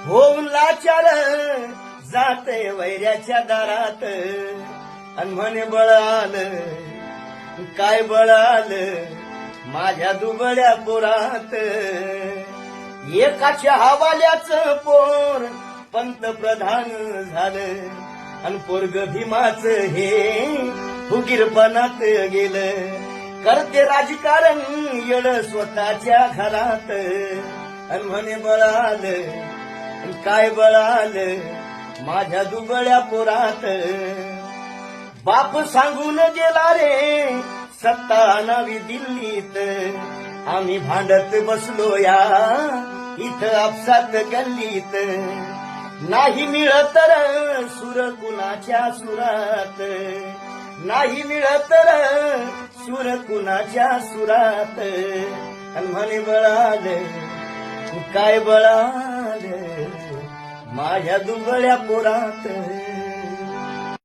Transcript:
होऊन लाचार जाते वैऱ्याच्या दारात अन म्हणे बळ आलं काय बळ आलं माझ्या दुबळ्या पोरात. एकाच्या हवाल्याचं पोर पंतप्रधान झालं अन पोरग भीमाच हे फुगीरपणात गेलं. करते राजकारण येड स्वतःच्या घरात अन म्हणे बळ आलं काय बळ आलं माझ्या दुबळ्या पोरात. बाप सांगून गेला रे सत्ता आणावी दिल्लीत आम्ही भांडत बसलो या इथं आपसात गल्लीत. नाही मिळत तर सूर कुणाच्या सुरात नाही मिळत तर सूर कुणाच्या सुरात अन म्हणे बळाल काय बळाल माझ्या दुबळ्या पोरात.